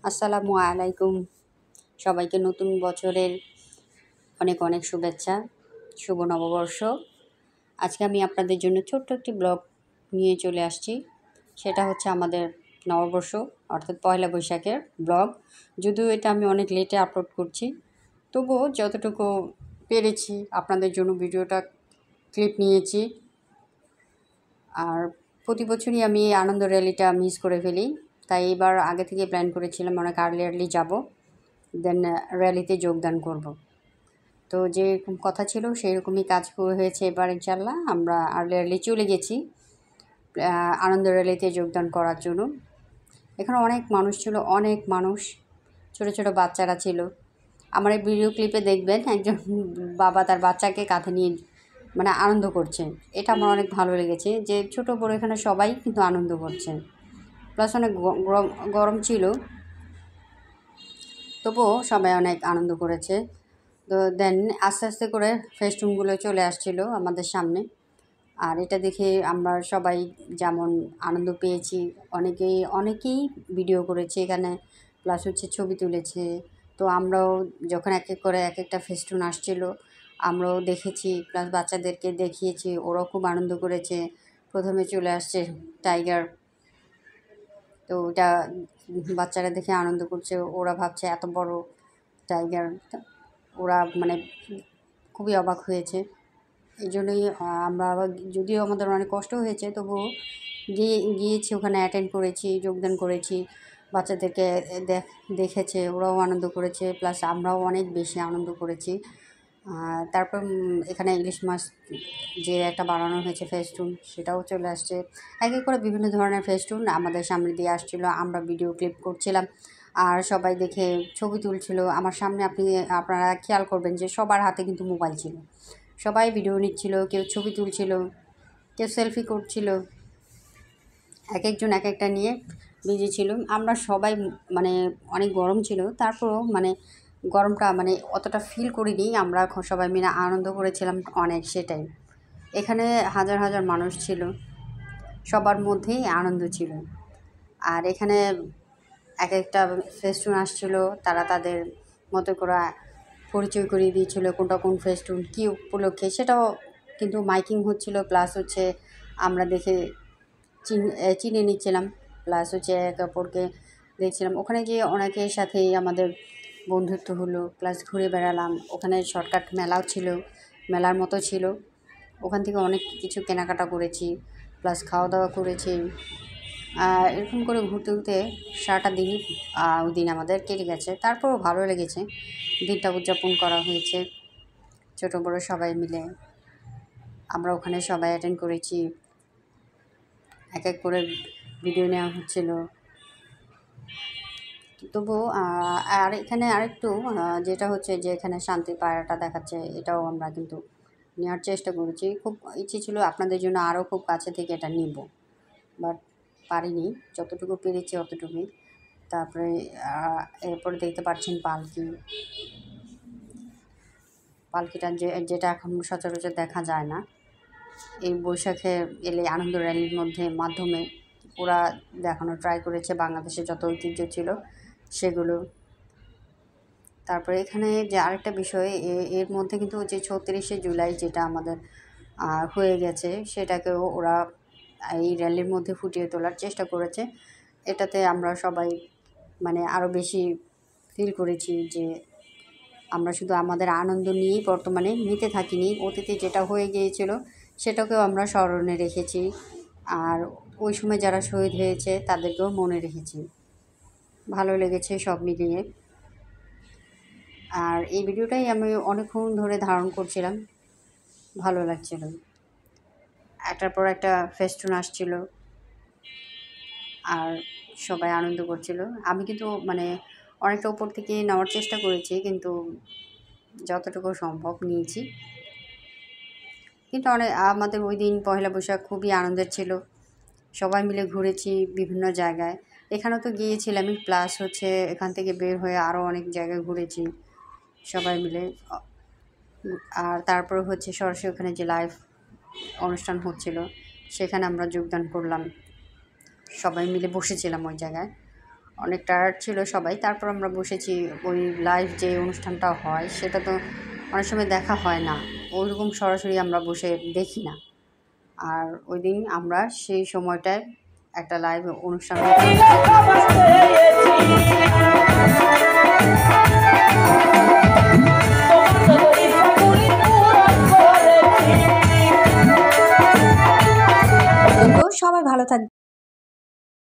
আসসালামু আলাইকুম। সবাইকে নতুন বছরের অনেক অনেক শুভেচ্ছা, শুভ নববর্ষ। আজকে আমি আপনাদের জন্য ছোট্ট একটি ব্লগ নিয়ে চলে আসছি। সেটা হচ্ছে আমাদের নববর্ষ অর্থাৎ পয়লা বৈশাখের ব্লগ। যদিও এটা আমি অনেক লেটে আপলোড করছি, তবুও যতটুকু পেরেছি আপনাদের জন্য ভিডিওটা ক্লিপ নিয়েছি। আর প্রতি বছরই আমি এই আনন্দ র্যালিটা মিস করে ফেলি, তাই এবার আগে থেকে প্ল্যান করেছিলাম অনেক আর্লি যাব, দেন র্যালিতে যোগদান করব। তো যেরকম কথা ছিল সেই রকমই কাজ হয়েছে। এবার ইনশাল্লাহ আমরা আর্লি চলে গেছি আনন্দ র্যালিতে যোগদান করার জন্য। এখানে অনেক মানুষ ছিল, অনেক মানুষ, ছোট ছোট বাচ্চারা ছিল। আমার এই ভিডিও ক্লিপে দেখবেন একজন বাবা তার বাচ্চাকে কাঁধে নিয়ে মানে আনন্দ করছে। এটা আমার অনেক ভালো লেগেছে যে ছোট বড় এখানে সবাই কিন্তু আনন্দ করছে। প্লাস অনেক গরম ছিল, তবুও সবাই অনেক আনন্দ করেছে। তো দেন আস্তে আস্তে করে ফেস্টুনগুলো চলে আসছিল আমাদের সামনে। আর এটা দেখে আমরা সবাই যেমন আনন্দ পেয়েছি, অনেকেই ভিডিও করেছে এখানে, প্লাস হচ্ছে ছবি তুলেছে। তো আমরাও যখন এক এক করে এক একটা ফেস্টুন আসছিল আমরাও দেখেছি, প্লাস বাচ্চাদেরকে দেখিয়েছি, ওরাও খুব আনন্দ করেছে। প্রথমে চলে আসছে টাইগার, তো ওটা বাচ্চারা দেখে আনন্দ করছে। ওরা ভাবছে এত বড় টাইগার, ওরা মানে খুবই অবাক হয়েছে। এই জন্যই আমরা আবার, যদিও আমাদের অনেক কষ্ট হয়েছে, তবুও গিয়েছি ওখানে, অ্যাটেন্ড করেছি, যোগদান করেছি। বাচ্চাদেরকে দেখেছে, ওরাও আনন্দ করেছে, প্লাস আমরাও অনেক বেশি আনন্দ করেছি। তারপর এখানে ইলিশ মাছ যে একটা বানানো হয়েছে ফেস্টুন, সেটাও চলে আসছে। এক এক করে বিভিন্ন ধরনের ফেস্টুন আমাদের সামনে দিয়ে আসছিলো, আমরা ভিডিও ক্লিপ করছিলাম আর সবাই দেখে ছবি তুলছিল আমার সামনে। আপনারা খেয়াল করবেন যে সবার হাতে কিন্তু মোবাইল ছিল, সবাই ভিডিও নিচ্ছিল, কেউ ছবি তুলছিল, কেউ সেলফি করছিল, এক একজন এক একটা নিয়ে বিজি ছিল। আমরা সবাই মানে অনেক গরম ছিল, তারপরও মানে গরমটা মানে অতটা ফিল করিনি, আমরা সবাই মিলে আনন্দ করেছিলাম অনেক, সেটাই। এখানে হাজার হাজার মানুষ ছিল, সবার মধ্যেই আনন্দ ছিল। আর এখানে এক একটা ফেস্টুন আসছিল, তারা তাদের মতো করে পরিচয় করিয়ে দিয়েছিল কোনটা কোন ফেস্টুন কী উপলক্ষে, সেটাও কিন্তু মাইকিং হচ্ছিল। প্লাস হচ্ছে আমরা দেখে চিনে নিচ্ছিলাম, প্লাস হচ্ছে একে অপরকে দেখছিলাম। ওখানে গিয়ে অনেকের সাথেই আমাদের বন্ধুত্ব হলো, প্লাস ঘুরে বেড়ালাম। ওখানে শর্টকাট মেলাও ছিল, মেলার মতো ছিল। ওখান থেকে অনেক কিছু কেনাকাটা করেছি, প্লাস খাওয়া দাওয়া করেছি। এরকম করে ঘুরতে ঘুরতে সারাটা দিনই ওই দিন আমাদের কেটে গেছে। তারপরও ভালো লেগেছে, দিনটা উদযাপন করা হয়েছে ছোটো বড়ো সবাই মিলে। আমরা ওখানে সবাই অ্যাটেন্ড করেছি, এক এক করে ভিডিও নেওয়া হচ্ছিল। তবুও আর এখানে আরেকটু যেটা হচ্ছে যে এখানে শান্তির পায়রাটা দেখাচ্ছে, এটাও আমরা কিন্তু নেওয়ার চেষ্টা করেছি। খুব ইচ্ছে ছিল আপনাদের জন্য আরও খুব কাছে থেকে এটা নিব, বাট পারিনি, যতটুকু পেরেছি অতটুকুই। তারপরে এরপরে দেখতে পাচ্ছেন পালকিটা যেটা এখন সচরাচর দেখা যায় না। এই বৈশাখে এলে আনন্দ র্যালির মাধ্যমে ওরা দেখানো ট্রাই করেছে বাংলাদেশের যত ঐতিহ্য ছিল সেগুলো। তারপরে এখানে যে আরেকটা বিষয়, এর মধ্যে কিন্তু যে ৩৬শে জুলাই যেটা আমাদের হয়ে গেছে, সেটাকেও ওরা এই র্যালির মধ্যে ফুটিয়ে তোলার চেষ্টা করেছে। এটাতে আমরা সবাই মানে আরও বেশি ফিল করেছি যে আমরা শুধু আমাদের আনন্দ নিয়েই বর্তমানে নিতে থাকিনি, অতীতে যেটা হয়ে গিয়েছিল সেটাকেও আমরা স্মরণে রেখেছি। আর ওই সময় যারা শহীদ হয়েছে তাদেরকেও মনে রেখেছি। ভালো লেগেছে সব মিলিয়ে। আর এই ভিডিওটাই আমি অনেকক্ষণ ধরে ধারণ করছিলাম, ভালো লাগছিল। একটার পর একটা ফেস্টুন আসছিল আর সবাই আনন্দ করছিল। আমি কিন্তু মানে অনেকটা উপর থেকে নেওয়ার চেষ্টা করেছি, কিন্তু যতটুকু সম্ভব নিয়েছি। কিন্তু আমাদের ওই দিন পয়লা বৈশাখ খুবই আনন্দের ছিল, সবাই মিলে ঘুরেছি বিভিন্ন জায়গায়। এখানেও তো গিয়েছিলামই, প্লাস হচ্ছে এখান থেকে বের হয়ে আরও অনেক জায়গায় ঘুরেছি সবাই মিলে। আর তারপর হচ্ছে সরাসরি ওখানে যে লাইভ অনুষ্ঠান হচ্ছিল সেখানে আমরা যোগদান করলাম, সবাই মিলে বসেছিলাম ওই জায়গায়। অনেক টায়ার্ড ছিল সবাই। তারপর আমরা বসেছি। ওই লাইভ যে অনুষ্ঠানটা হয় সেটা তো অনেক সময় দেখা হয় না, ওইরকম সরাসরি আমরা বসে দেখি না। আর ওই দিন আমরা সেই সময়টায় একটা লাইভ অনুষ্ঠান হতো।